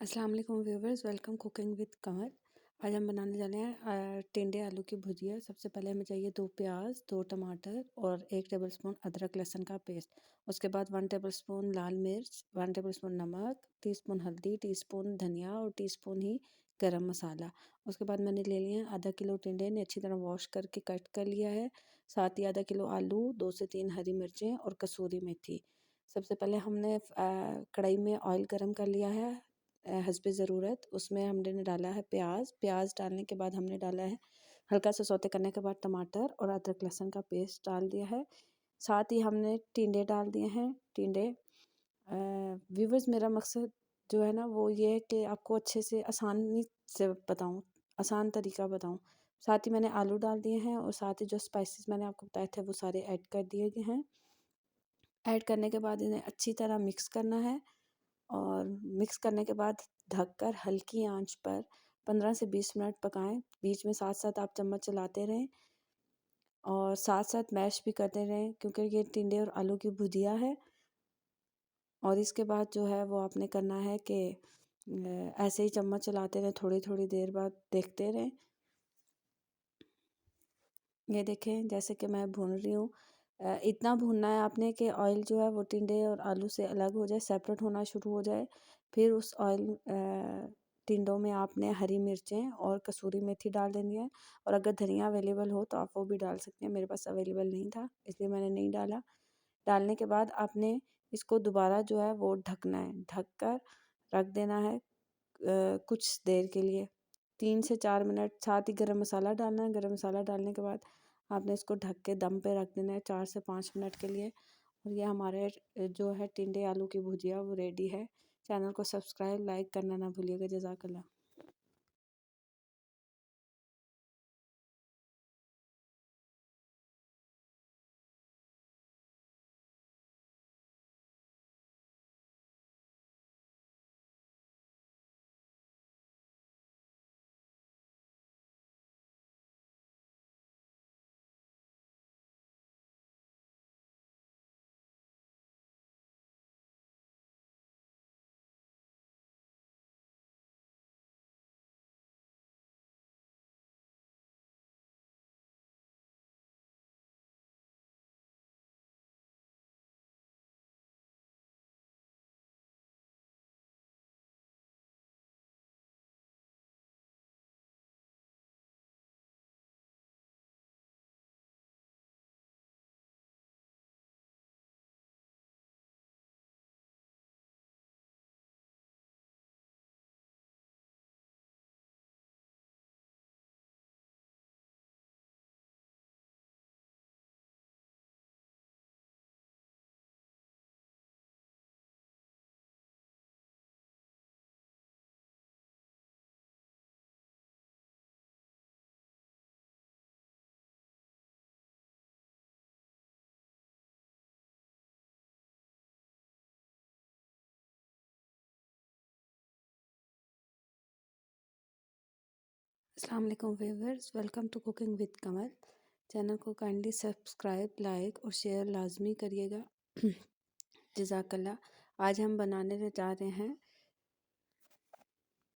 अस्सलाम वालेकुम viewers, welcome cooking with कमर। आज हम बनाने जा रहे हैं टिंडे आलू की भुजिया। सबसे पहले हमें चाहिए 2 प्याज, 2 टमाटर और 1 टेबलस्पून अदरक लहसुन का पेस्ट। उसके बाद 1 टेबलस्पून लाल मिर्च, 1 टेबलस्पून नमक, टीस्पून हल्दी, टीस्पून धनिया और टीस्पून ही गरम मसाला। उसके बाद मैंने ले लिए हैं आधा किलो टिंडे ने अच्छी तरह वॉश करके कट कर लिया है। साथ ही आधा किलो आलू, 2 से 3 हरी मिर्चें और कसूरी मेथी। सबसे पहले हमने कढ़ाई में ऑयल गरम कर लिया है हस्बे ज़रूरत। उसमें हमने डाला है प्याज डालने के बाद हमने डाला है हल्का सा सौते करने के बाद टमाटर और अदरक लहसुन का पेस्ट डाल दिया है। साथ ही हमने टिंडे डाल दिए हैं। टिंडे व्यूवर्स, मेरा मकसद जो है ना वो ये है कि आपको अच्छे से आसानी से बताऊं, आसान तरीका बताऊं। साथ ही मैंने आलू डाल दिए हैं और साथ ही जो स्पाइसेस मैंने आपको बताए थे वो सारे ऐड कर दिए गए हैं। ऐड करने के बाद इन्हें अच्छी तरह मिक्स करना है और मिक्स करने के बाद ढककर हल्की आंच पर 15 से 20 मिनट पकाएं। बीच में साथ साथ आप चम्मच चलाते रहें और साथ साथ मैश भी करते रहें, क्योंकि ये टिंडे और आलू की भुजिया है। और इसके बाद जो है वो आपने करना है कि ऐसे ही चम्मच चलाते रहें, थोड़ी थोड़ी देर बाद देखते रहें। ये देखें जैसे कि मैं भून रही हूँ। इतना भूनना है आपने कि ऑयल जो है वो टिंडे और आलू से अलग हो जाए, सेपरेट होना शुरू हो जाए। फिर उस ऑयल टिंडों में आपने हरी मिर्चें और कसूरी मेथी डाल देनी है। और अगर धनिया अवेलेबल हो तो आप वो भी डाल सकते हैं। मेरे पास अवेलेबल नहीं था इसलिए मैंने नहीं डाला। डालने के बाद आपने इसको दोबारा जो है वो ढकना है, ढक कर रख देना है कुछ देर के लिए, 3 से 4 मिनट। साथ ही गरम मसाला डालना है। गरम मसाला डालने के बाद आपने इसको ढक के दम पे रख देना है 4 से 5 मिनट के लिए। और ये हमारे जो है टिंडे आलू की भुजिया वो रेडी है। चैनल को सब्सक्राइब लाइक करना ना भूलिएगा। जज़ाकल्लाह। अस्सलाम वालेकुम viewers, welcome to cooking with Qamar. Channel को काइंडली सब्सक्राइब लाइक और शेयर लाजमी करिएगा। जज़ाकल्लाह। आज हम बनाने जा रहे हैं